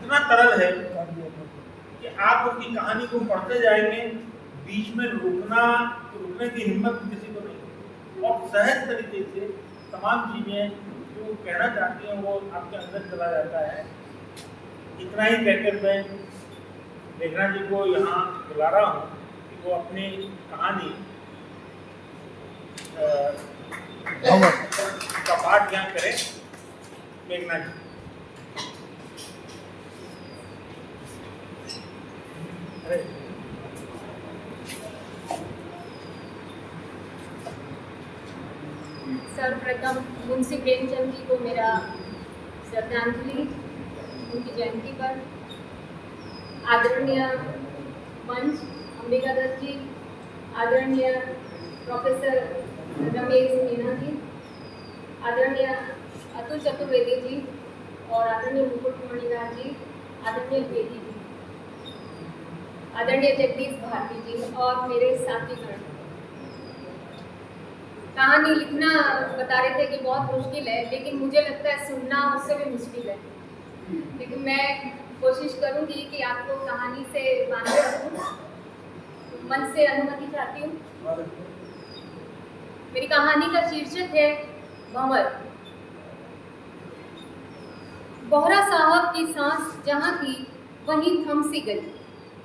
इतना तरल है कि आप उनकी कहानी को पढ़ते जाएंगे, बीच में रुकने की हिम्मत किसी को नहीं, और सहज तरीके से तमाम चीजें जो कहना चाहती हैं वो आपके अंदर चला जाता है। इतना ही कहकर मैं मेघना जी को यहाँ बुला रहा हूँ कि वो अपनी कहानी का पाठ यहाँ करें। मेघना जी। सर्वप्रथम मुंशी प्रेमचंद जी को मेरा श्रद्धांजलि उनकी जयंती पर। आदरणीय मंच अंबिका दत्त जी, आदरणीय प्रोफेसर रमेश मीना जी, आदरणीय अतुल चतुर्वेदी जी और आदरणीय मुकुट मणिदास जी, आदरणीय बेदी जी, आदरणीय जगदीश भारती जी और मेरे साथीगण। कहानी लिखना बता रहे थे कि बहुत मुश्किल है, लेकिन मुझे लगता है सुनना उससे भी मुश्किल है। लेकिन मैं कोशिश करूंगी कि आपको कहानी से बांधे रखूं। मन से अनुमति चाहती हूँ। मेरी कहानी का शीर्षक है भंवर। बोहरा साहब की सांस जहाँ थी वहीं थम सी गई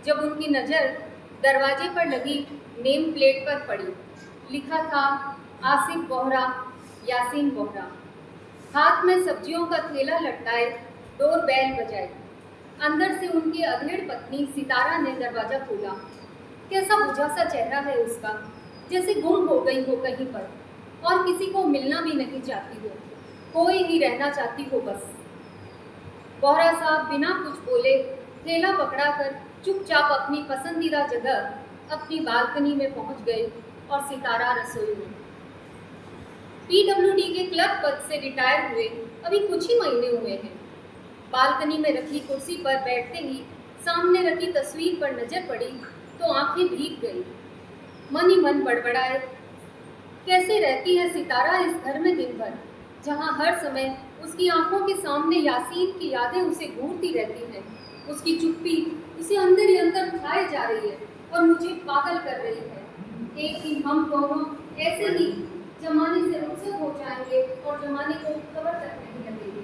जब उनकी नज़र दरवाजे पर लगी नेम प्लेट पर पड़ी। लिखा था आसिफ बोहरा, यासीन बोहरा। हाथ में सब्जियों का थैला लटकाए डोर बेल बजाई। अंदर से उनकी अधेड़ पत्नी सितारा ने दरवाज़ा खोला। कैसा बुझा सा चेहरा है उसका, जैसे गुम हो गई हो कहीं पर और किसी को मिलना भी नहीं चाहती हो, कोई ही रहना चाहती हो बस। बोहरा साहब बिना कुछ बोले थैला पकड़ाकर चुपचाप अपनी पसंदीदा जगह अपनी बालकनी में पहुंच गए और सितारा रसोई में। PWD के क्लर्क पद से रिटायर हुए अभी कुछ ही महीने हुए हैं। बालकनी में रखी कुर्सी पर बैठते ही सामने रखी तस्वीर पर नजर पड़ी तो आंखें भीग गई। मन ही मन बड़बड़ाए, कैसे रहती है सितारा इस घर में दिन भर, जहां हर समय उसकी आंखों के सामने यासीन की यादें उसे घूरती रहती हैं। उसकी चुप्पी उसे अंदर ही अंदर खाए जा रही है और मुझे पागल कर रही है। एक दिन हम दोनों ऐसे ही जमाने से रुखसत हो जाएंगे और जमाने को खबर तक नहीं लगेगी।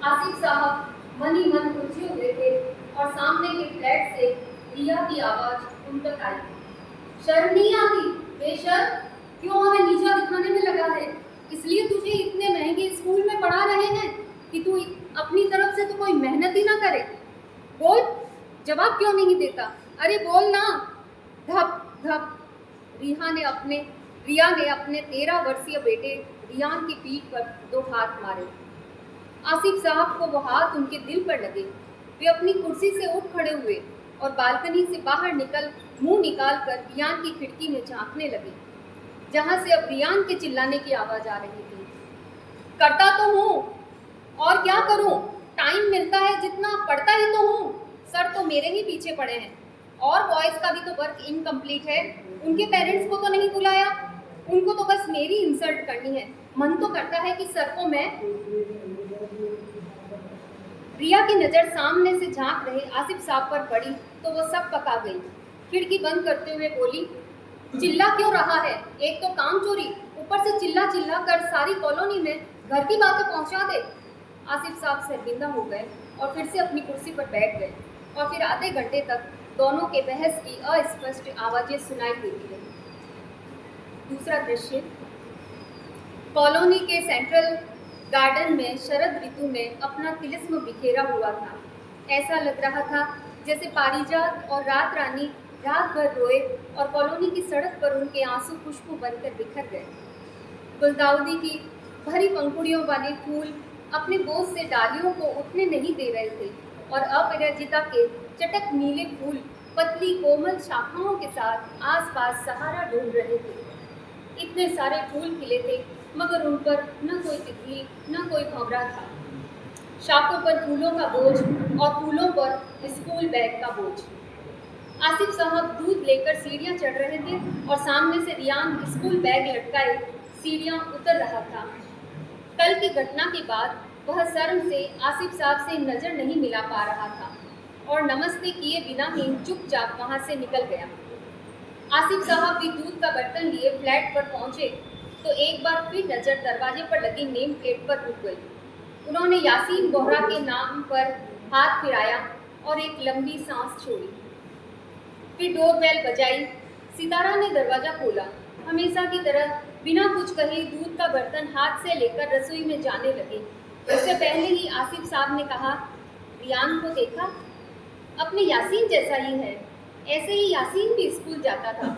आसिफ साहब मन ही मन उलझे हुए थे और सामने के फ्लैट से रिया की आवाज उन तक आई। शर्म नहीं आती? बेशर्म, क्यों हमें नीचा दिखाने में लगा है? इसलिए तुझे इतने महंगे स्कूल में पढ़ा रहे हैं कि तू अपनी तरफ से तो कोई मेहनत ही ना करे। बोल, जवाब क्यों नहीं देता? अरे बोल ना। धप धप रिया ने अपने 13 वर्षीय बेटे रियान की पीठ पर 2 हाथ मारे। आसिफ साहब को वो हाथ उनके दिल पर लगे। वे अपनी कुर्सी से उठ खड़े हुए और बालकनी से बाहर मुंह निकाल कर रियान की खिड़की में झांकने लगे, जहां से अब रियान के चिल्लाने की आवाज आ रही थी। करता तो हूँ और क्या करूँ, टाइम मिलता है जितना पढ़ता ही तो हूँ। सर तो मेरे ही पीछे पड़े हैं और बॉयज़ का भी तो वर्क इनकम्प्लीट है। उनके पेरेंट्स को तो नहीं बुलाया, उनको तो बस मेरी इंसल्ट करनी है। मन तो करता है कि सर को मैं। रिया की नज़र सामने से झांक रहे आसिफ साहब पर पड़ी तो वो सब पका गई। खिड़की बंद करते हुए बोली, चिल्ला क्यों रहा है? एक तो काम चोरी, ऊपर से चिल्ला चिल्ला कर सारी कॉलोनी में घर की बातें पहुंचा दे। आसिफ साहब शर्मिंदा हो गए और फिर से अपनी कुर्सी पर बैठ गए और फिर आधे घंटे तक दोनों के बहस की अस्पष्ट आवाज़ें सुनाई देती रही। दूसरा दृश्य, कॉलोनी के सेंट्रल गार्डन में शरद ऋतु में अपना तिलिस्म बिखेरा हुआ था। ऐसा लग रहा था जैसे पारिजात और रात रानी रात भर रोए और कॉलोनी की सड़क पर उनके आंसू खुशबू बनकर बिखर गए। गुलदाउदी की भरी पंखुड़ियों वाले फूल अपने बोझ से डालियों को उठने नहीं दे रहे थे और अपराजिता के चटक नीले फूल पतली कोमल शाखाओं के साथ आसपास सहारा ढूंढ रहे थे। इतने सारे फूल खिले थे मगर उन पर न कोई तितली न कोई भंवरा था। शाखों पर फूलों का बोझ और फूलों पर स्कूल बैग का बोझ। आसिफ साहब दूध लेकर सीढ़ियां चढ़ रहे थे और सामने से रियान स्कूल बैग लटकाए सीढ़ियां उतर रहा था। कल की घटना के बाद वह शर्म से आसिफ साहब से नज़र नहीं मिला पा रहा था और नमस्ते किए बिना ही चुपचाप वहाँ से निकल गया। आसिफ साहब भी दूध का बर्तन लिए फ्लैट पर पहुँचे तो एक बार फिर नज़र दरवाजे पर लगी नेम प्लेट पर रुक गई। उन्होंने यासीन बोहरा के नाम पर हाथ फिराया और एक लंबी सांस छोड़ी। फिर डोरबेल बजाई। सितारा ने दरवाज़ा खोला। हमेशा की तरह बिना कुछ कहे दूध का बर्तन हाथ से लेकर रसोई में जाने लगे। उससे पहले ही आसिफ साहब ने कहा, रियान को देखा? अपने यासीन जैसा ही है। ऐसे ही यासीन भी स्कूल जाता था।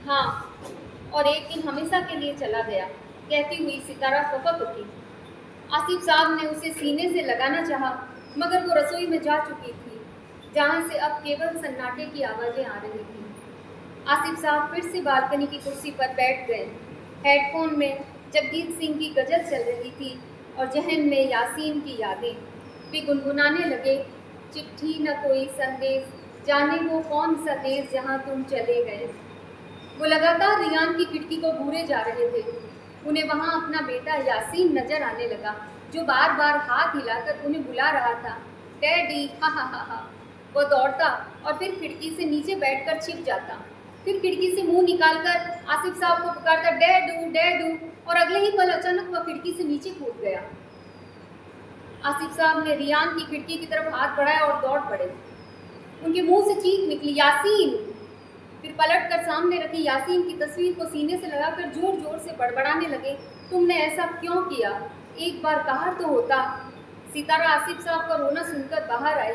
हाँ, और एक दिन हमेशा के लिए चला गया, कहती हुई सितारा फपक उठी। आसिफ साहब ने उसे सीने से लगाना चाहा, मगर वो रसोई में जा चुकी थी, जहाँ से अब केवल सन्नाटे की आवाज़ें आ रही थी। आसिफ साहब फिर से बालकनी की कुर्सी पर बैठ गए। हेडफोन में जगजीत सिंह की गज़ल चल रही थी और जहन में यासीन की यादें। वे गुनगुनाने लगे, चिट्ठी न कोई संदेश, जाने वो कौन सा देश जहाँ तुम चले गए। वो लगातार रियान की खिड़की को घूरे जा रहे थे। उन्हें वहाँ अपना बेटा यासीन नजर आने लगा, जो बार बार हाथ हिलाकर उन्हें बुला रहा था। डैडी, हा हा हा हा। वो दौड़ता और फिर खिड़की से नीचे बैठकर छिप जाता। फिर खिड़की से मुंह निकालकर आसिफ साहब को पुकारता, डैडू डैडू, और अगले ही पल अचानक वह खिड़की से नीचे कूद गया। आसिफ साहब ने रियान की खिड़की की तरफ हाथ बढ़ाया और दौड़ पड़े। उनके मुंह से चीख निकली, यासीन। फिर पलटकर सामने रखी यासीन की तस्वीर को सीने से लगाकर जोर जोर से बड़बड़ाने लगे, तुमने ऐसा क्यों किया? एक बार कहा तो होता। सितारा आसिफ साहब का रोना सुनकर बाहर आई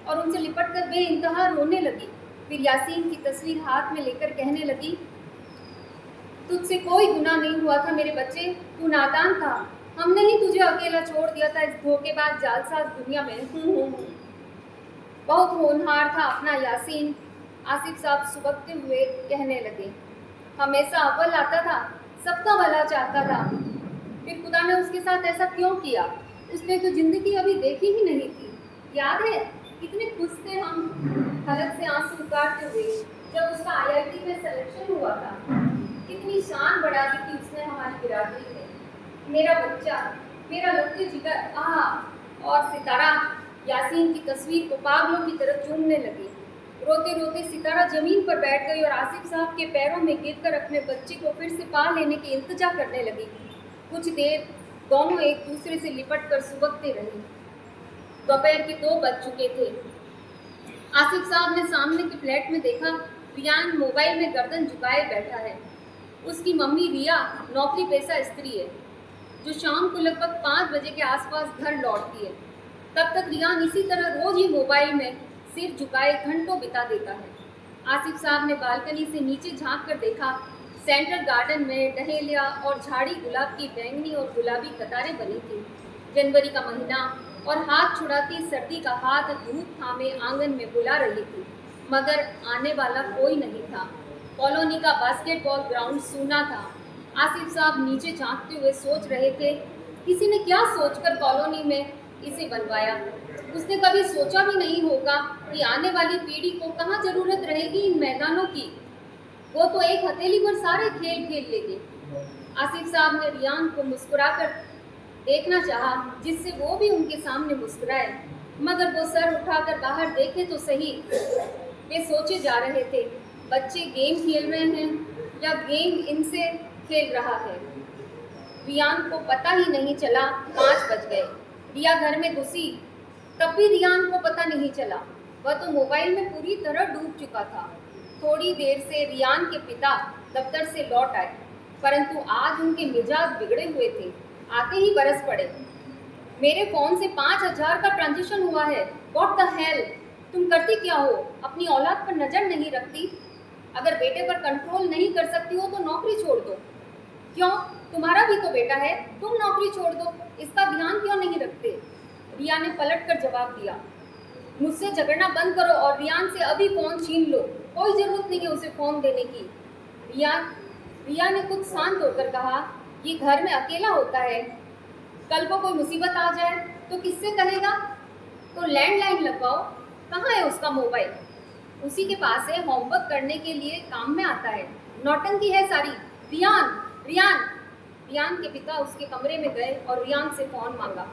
और उनसे लिपटकर बेइंतहा रोने लगी। फिर यासीन की तस्वीर हाथ में लेकर कहने लगी, तुझसे कोई गुनाह नहीं हुआ था मेरे बच्चे, तू नादान था। हमने ही तुझे अकेला छोड़ दिया था इस धोखेबाज जालसाज दुनिया में। बहुत होनहार था अपना यासीन। आसिफ साहब सुबकते हुए कहने लगे, हमेशा अव्वल आता था, सबका भला चाहता था। फिर खुदा ने उसके साथ ऐसा क्यों किया? उसने तो जिंदगी अभी देखी ही नहीं थी। याद है कितने खुश थे हम हलक से आंसू उतारते हुए जब उसका IIT में सिलेक्शन हुआ था। कितनी शान बढ़ा दी थी उसने हमारी बिरादरी में। मेरा बच्चा, मेरा लड़के जिगर, आह। और सितारा यासीन की तस्वीर को पागलों की तरह चूमने लगी। रोते रोते सितारा जमीन पर बैठ गई और आसिफ साहब के पैरों में गिरकर अपने बच्चे को फिर से पा लेने की इल्तिजा करने लगी। कुछ देर दोनों एक दूसरे से लिपट कर सुबकते रहे। दोपहर के 2 बज चुके थे। आसिफ साहब ने सामने के फ्लैट में देखा, रियान मोबाइल में गर्दन झुकाए बैठा है। उसकी मम्मी रिया नौकरी पेशा स्त्री है, जो शाम को लगभग 5 बजे के आसपास घर लौटती है। तब तक रियान इसी तरह रोज ही मोबाइल में सिर झुकाए घंटों बिता देता है। आसिफ साहब ने बालकनी से नीचे झांक कर देखा, सेंट्रल गार्डन में डहेलिया और झाड़ी गुलाब की बैंगनी और गुलाबी कतारें बनी थी। जनवरी का महीना और हाथ छुड़ाती सर्दी का हाथ धूप थामे आंगन में बुला रही थी, मगर आने वाला कोई नहीं था। कॉलोनी का बास्केटबॉल ग्राउंड सूना था। आसिफ साहब नीचे झांकते हुए सोच रहे थे, किसी ने क्या सोचकर कॉलोनी में इसे बनवाया। उसने कभी सोचा भी नहीं होगा कि आने वाली पीढ़ी को कहाँ जरूरत रहेगी इन मैदानों की। वो तो एक हथेली पर सारे खेल खेल लेंगे। आसिफ साहब ने रियान को मुस्कुराकर देखना चाहा, जिससे वो भी उनके सामने मुस्कुराए, मगर वो सर उठाकर बाहर देखे तो सही। वे सोचे जा रहे थे, बच्चे गेम खेल रहे हैं या गेम इनसे खेल रहा है। रियान को पता ही नहीं चला 5 बज गए। रिया घर में घुसी, तब भी रियान को पता नहीं चला। वह तो मोबाइल में पूरी तरह डूब चुका था। थोड़ी देर से रियान के पिता दफ्तर से लौट आए, परंतु आज उनके मिजाज बिगड़े हुए थे। आते ही बरस पड़े, मेरे फ़ोन से 5,000 का ट्रांजेक्शन हुआ है। व्हाट द हेल, तुम करती क्या हो? अपनी औलाद पर नज़र नहीं रखती? अगर बेटे पर कंट्रोल नहीं कर सकती हो तो नौकरी छोड़ दो। क्यों, तुम्हारा भी तो बेटा है, तुम नौकरी छोड़ दो, इसका ध्यान क्यों नहीं रखते? रिया ने पलट कर जवाब दिया, मुझसे झगड़ना बंद करो और रियान से अभी फ़ोन छीन लो। कोई ज़रूरत नहीं है उसे फ़ोन देने की। रिया ने कुछ शांत होकर कहा, ये घर में अकेला होता है, कल को कोई मुसीबत आ जाए तो किससे कहेगा? तो लैंडलाइन लगवाओ। कहाँ है उसका मोबाइल? उसी के पास है, होमवर्क करने के लिए काम में आता है। नौटंकी है सारी। रियान रियान रियान के पिता उसके कमरे में गए और रियान से फ़ोन मांगा।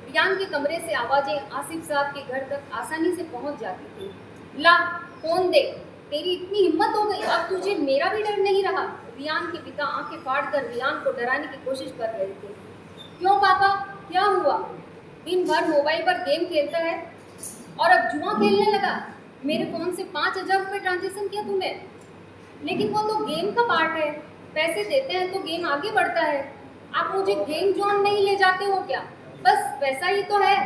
रियान के कमरे से आवाज़ें आसिफ साहब के घर तक आसानी से पहुंच जाती थी। ला फोन दे, तेरी इतनी हिम्मत हो गई, अब तुझे मेरा भी डर नहीं रहा। रियान के पिता आंखें फाड़कर रियान को डराने की कोशिश कर रहे थे। क्यों पापा, क्या हुआ? दिन भर मोबाइल पर गेम खेलता है और अब जुआ खेलने लगा। मेरे फ़ोन से 5,000 रुपये ट्रांजेक्शन किया तूने, लेकिन वो तो गेम का पार्ट है, पैसे देते हैं तो गेम आगे बढ़ता है। आप मुझे गेम जोन नहीं ले जाते हो क्या? बस पैसा ही तो है।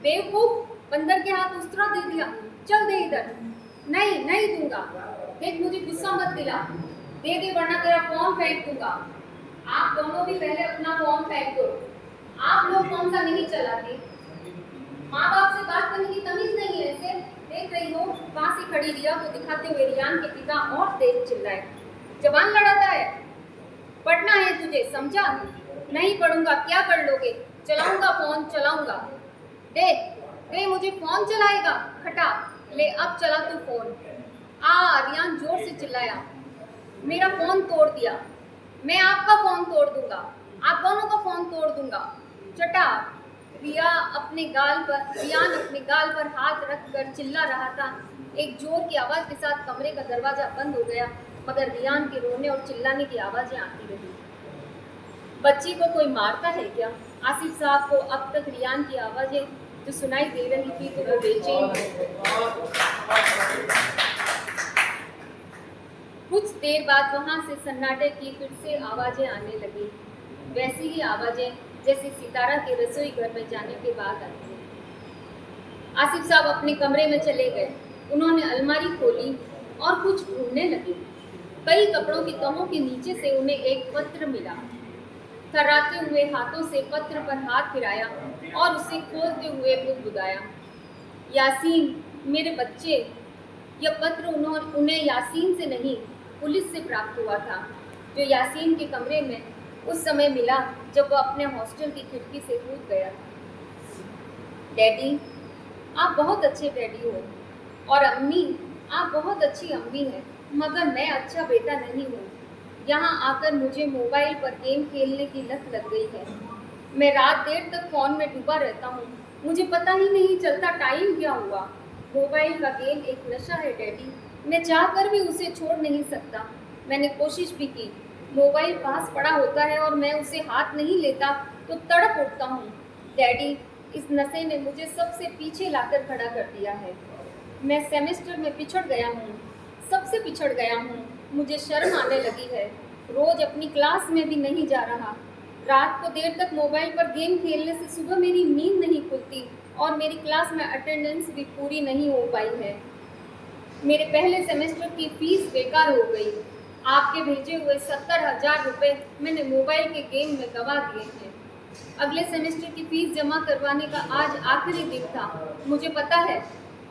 बेवकूफ, बंदर के हाथ उस्तरा दे दिया। चल दे इधर। नहीं नहीं दूंगा। देख मुझे गुस्सा मत दिला, दे दे वरना तेरा फोन फेंक दूंगा। आप दोनों भी पहले अपना फोन फेंक दो। आप लोग कौन सा नहीं चलाते? माँ बाप से बात करने की तमीज नहीं है इसे। देख रही हो, वहां से खड़ी रिया को दिखाते हुए रियान के पिता और तेज चिल्लाए, जवान लड़ाता है, पढ़ना है तुझे, समझा? नहीं पढ़ूंगा। क्या पढ़ लोगे? चलाऊंगा फोन, चलाऊंगा। दे दे मुझे फोन चलाएगा, खटा। ले अब चला तू फोन। रियान जोर से चिल्लाया, मेरा फोन तोड़ दिया। मैं आपका फोन तोड़ दूंगा, आप दोनों का फोन तोड़ दूंगा। चटा। रियान अपने गाल पर हाथ रखकर चिल्ला रहा था। एक जोर की आवाज़ के साथ कमरे का दरवाज़ा बंद हो गया, मगर रियान के रोने और चिल्लाने की आवाज़ें आती रही। बच्ची को कोई मारता है क्या? आसिफ साहब को अब तक रियान की आवाज़ें जो सुनाई दे रही थी तो वो बेचैन। कुछ देर बाद वहाँ से सन्नाटे की फिर से आवाज़ें आने लगी, वैसी ही आवाज़ें जैसे सितारा के रसोई घर में जाने के बाद आती हैं। आसिफ साहब अपने कमरे में चले गए। उन्होंने अलमारी खोली और कुछ ढूंढने लगे। कई कपड़ों की तहों के नीचे से उन्हें एक पत्र मिला। थर्राते हुए हाथों से पत्र पर हाथ फिराया और उसे खोलते हुए बुदबुदाया, यासीन मेरे बच्चे। यह पत्र उन्हें यासीन से नहीं, पुलिस से प्राप्त हुआ था, जो यासीन के कमरे में उस समय मिला जब वह अपने हॉस्टल की खिड़की से कूद गया था। डैडी, आप बहुत अच्छे डैडी हो, और अम्मी, आप बहुत अच्छी अम्मी हैं, मगर मैं अच्छा बेटा नहीं हूँ। यहाँ आकर मुझे मोबाइल पर गेम खेलने की लत लग गई है। मैं रात देर तक फ़ोन में डूबा रहता हूँ, मुझे पता ही नहीं चलता टाइम क्या हुआ। मोबाइल का गेम एक नशा है डैडी, मैं चाहकर भी उसे छोड़ नहीं सकता। मैंने कोशिश भी की, मोबाइल पास पड़ा होता है और मैं उसे हाथ नहीं लेता तो तड़प उठता हूँ। डैडी, इस नशे ने मुझे सबसे पीछे लाकर खड़ा कर दिया है। मैं सेमेस्टर में पिछड़ गया हूँ, सबसे पिछड़ गया हूँ। मुझे शर्म आने लगी है, रोज़ अपनी क्लास में भी नहीं जा रहा। रात को देर तक मोबाइल पर गेम खेलने से सुबह मेरी नींद नहीं खुलती और मेरी क्लास में अटेंडेंस भी पूरी नहीं हो पाई है। मेरे पहले सेमेस्टर की फीस बेकार हो गई। आपके भेजे हुए 70,000 रुपये मैंने मोबाइल के गेम में गंवा दिए हैं। अगले सेमेस्टर की फीस जमा करवाने का आज आखिरी दिन था। मुझे पता है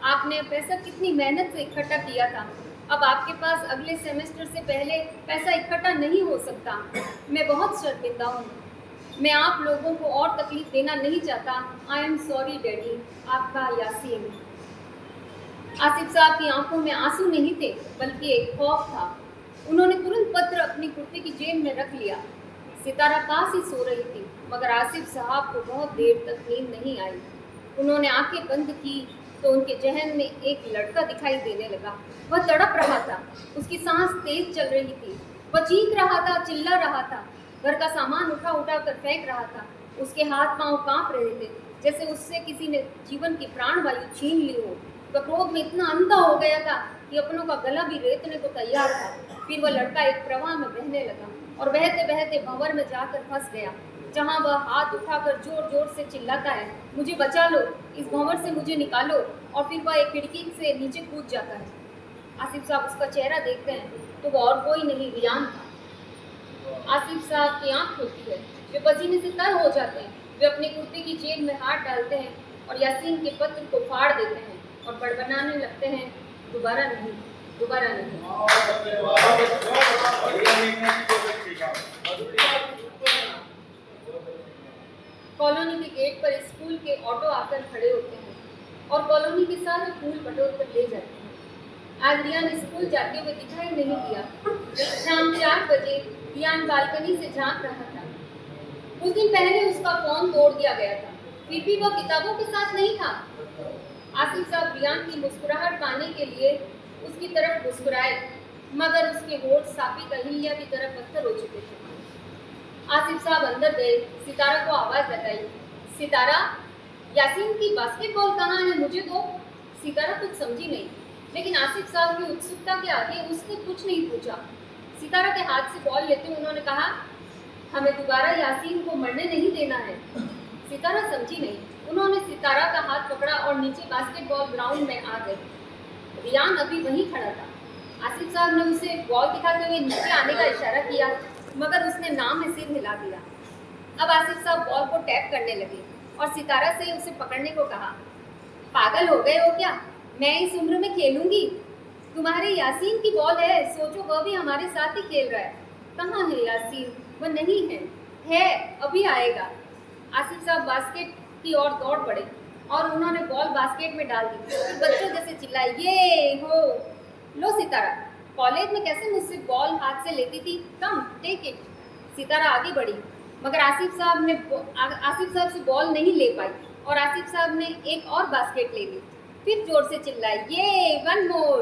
आपने पैसा कितनी मेहनत से इकट्ठा किया था। अब आपके पास अगले सेमेस्टर से पहले पैसा इकट्ठा नहीं हो सकता। मैं बहुत शर्मिंदा हूँ। मैं आप लोगों को और तकलीफ देना नहीं चाहता। I am sorry daddy. आपका यासीन। आसिफ साहब की आंखों में आंसू नहीं थे, बल्कि एक खौफ था। उन्होंने तुरंत पत्र अपनी कुर्ते की जेब में रख लिया। सितारा पास ही सो रही थी, मगर आसिफ साहब को बहुत देर तक नींद नहीं आई। उन्होंने आंखें बंद की तो उनके जहन में एक लड़का दिखाई देने लगा। वह तड़प रहा था, उसकी सांस तेज चल रही थी, वह चीख रहा था, चिल्ला रहा था, घर का सामान उठा उठा कर फेंक रहा था। उसके हाथ पांव कांप रहे थे, जैसे उससे किसी ने जीवन की प्राणवायु छीन ली हो। वह क्रोध में इतना अंधा हो गया था कि अपनों का गला भी रेतने को तैयार था। फिर वह लड़का एक प्रवाह में बहने लगा और बहते बहते भंवर में जाकर फंस गया, जहाँ वह हाथ उठाकर जोर जोर से चिल्लाता है, मुझे बचा लो, इस भंवर से मुझे निकालो। और फिर वह एक खिड़की से नीचे कूद जाता है। आसिफ साहब उसका चेहरा देखते हैं तो वह और कोई नहीं, रियान था। आसिफ साहब की आंख खुलती है, वे पसीने से तर हो जाते हैं। वे अपने कुर्ते की जेब में हाथ डालते हैं और यासीन के पत्र को फाड़ देते हैं और बड़बड़ाने लगते हैं, दोबारा नहीं, दोबारा नहीं। कॉलोनी के गेट पर स्कूल के ऑटो आकर खड़े होते हैं और कॉलोनी के सारे फूल बटोर कर ले जाते हैं। आज रियान स्कूल जाते हुए दिखाई नहीं दिया। शाम 4 बजे रियान बालकनी से झांक रहा था। कुछ दिन पहले उसका फोन तोड़ दिया गया था। फिर भी वो किताबों के साथ नहीं था। आसिफ साहब रियान की मुस्कुराहट पाने के लिए उसकी तरफ मुस्कुराए, मगर उसके होठ साफी कहिलिया की तरफ पत्थर हो चुके थे। आसिफ साहब अंदर गए, सितारा को आवाज लगाई, सितारा, यासीन की बास्केटबॉल कहाँ है, मुझे दो। सितारा कुछ समझी नहीं, लेकिन आसिफ साहब की उत्सुकता के आगे उसने कुछ नहीं पूछा। सितारा के हाथ से बॉल लेते उन्होंने कहा, हमें दोबारा यासीन को मरने नहीं देना है। सितारा समझी नहीं। उन्होंने सितारा का हाथ पकड़ा और नीचे बास्केटबॉल ग्राउंड में आ गए। रियान अभी वहीं खड़ा था। आसिफ साहब ने उसे बॉल दिखाते हुए नीचे आने का इशारा किया, मगर उसने नाम में सिर हिला दिया। अब आसिफ साहब बॉल को टैप करने लगे और सितारा से उसे पकड़ने को कहा। पागल हो गए हो क्या? मैं इस उम्र में खेलूंगी? तुम्हारे यासीन की बॉल है, सोचो वह भी हमारे साथ ही खेल रहा है। कहाँ है यासीन? वह नहीं है, अभी आएगा। आसिफ साहब बास्केट की ओर दौड़ पड़े और उन्होंने बॉल बास्केट में डाल दी। फिर बच्चों जैसे चिल्लाए, ये हो लो सितारा, कॉलेज में कैसे मुझसे बॉल हाथ से लेती थी, कम टेक इट। सितारा आगे बढ़ी, मगर आसिफ साहब से बॉल नहीं ले पाई और आसिफ साहब ने एक और बास्केट ले ली। फिर जोर से चिल्लाई, ये one more,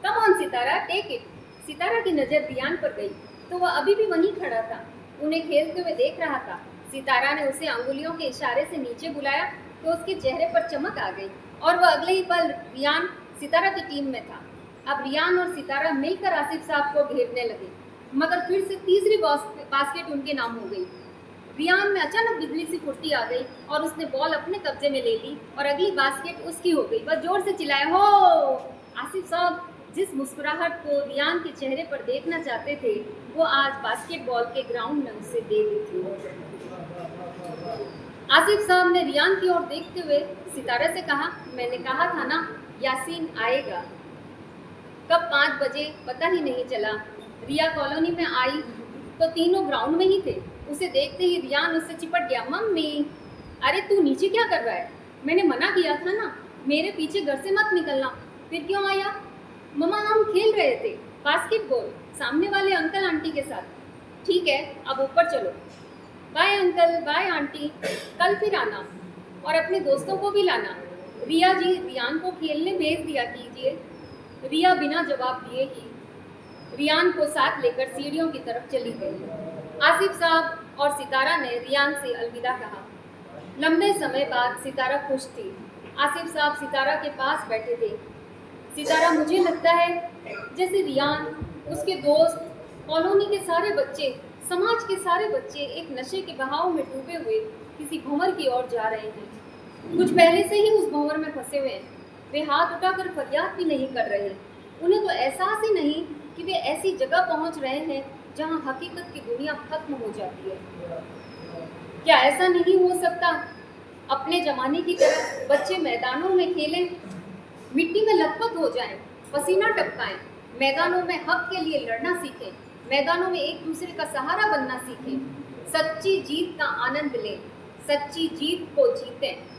come on Sitara, take it. Sitara की नज़र रियान पर गई तो वह अभी भी वहीं खड़ा था, उन्हें खेलते हुए देख रहा था। सितारा ने उसे अंगुलियों के इशारे से नीचे बुलाया तो उसके चेहरे पर चमक आ गई और वह अगले ही पल रियान सितारा की टीम में था। अब रियान और सितारा मिलकर आसिफ साहब को घेरने लगे, मगर फिर से तीसरी बास्केट उनके नाम हो गई। रियान में अचानक बिजली सी फुर्ती आ गई और उसने बॉल अपने कब्जे में ले ली और अगली बास्केट उसकी हो गई। वह जोर से चिल्लाया, हो! आसिफ साहब जिस मुस्कुराहट को रियान के चेहरे पर देखना चाहते थे, वो आज बास्केटबॉल के ग्राउंड में उसे दे दी थी। आसिफ साहब ने रियान की ओर देखते हुए सितारा से कहा, मैंने कहा था ना यासीन आएगा। कब 5 बजे पता ही नहीं चला। रिया कॉलोनी में आई तो तीनों ग्राउंड में ही थे। उसे देखते ही रियान उससे चिपट गया, मम्मी, अरे तू नीचे क्या कर रहा है? मैंने मना किया था ना, मेरे पीछे घर से मत निकलना। फिर क्यों आया? मम्मा हम खेल रहे थे बास्केटबॉल सामने वाले अंकल आंटी के साथ। ठीक है, अब ऊपर चलो। बाय अंकल, बाय आंटी, कल फिर आना और अपने दोस्तों को भी लाना। रिया जी, रियान को खेलने भेज दिया कीजिए। रिया बिना जवाब दिए ही रियान को साथ लेकर सीढ़ियों की तरफ चली गई। आसिफ साहब और सितारा ने रियान से अलविदा कहा। लंबे समय बाद सितारा खुश थी। आसिफ साहब सितारा के पास बैठे थे। सितारा, मुझे लगता है जैसे रियान, उसके दोस्त, कॉलोनी के सारे बच्चे, समाज के सारे बच्चे एक नशे के बहाव में डूबे हुए किसी भंवर की ओर जा रहे हैं। कुछ पहले से ही उस भंवर में फंसे हुए हैं। वे हाथ उठाकर फरियाद भी नहीं कर रहे। उन्हें तो एहसास ही नहीं कि वे ऐसी जगह पहुंच रहे हैं जहां हकीकत की दुनिया खत्म हो जाती है। क्या ऐसा नहीं हो सकता? अपने ज़माने की तरह बच्चे मैदानों में खेलें, मिट्टी में लथपथ हो जाएं, पसीना टपकाएं, मैदानों में हक के लिए लड़ना सीखें, मैदानों में एक दूसरे का सहारा बनना सीखें, सच्ची जीत का आनंद लें, सच्ची जीत को जीतें।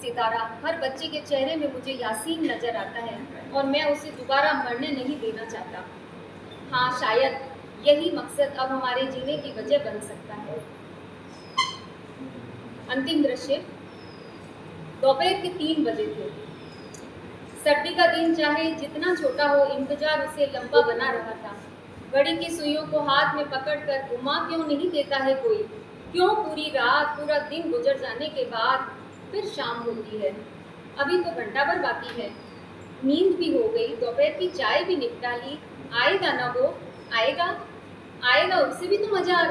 सितारा, हर बच्चे के चेहरे में मुझे यासीन नजर आता है और मैं उसे दोबारा मरने नहीं देना चाहता। हाँ, शायद यही मकसद अब हमारे जीने की वजह बन सकता है। अंतिम दृश्य दोपहर के 3 बजे थे। सर्दी का दिन चाहे जितना छोटा हो, इंतजार उसे लंबा बना रहा था। घड़ी की सुइयों को हाथ में पकड़कर घुमा क्यों नहीं देता है कोई? क्यों पूरी रात, पूरा दिन गुजर जाने के बाद फिर शाम होती है? अभी तो घंटा भर बाकी है। नींद भी हो गई, दोपहर की चाय भी निपटा ली। आएगा ना वो? आएगा, उससे भी तो मजा आ रहा।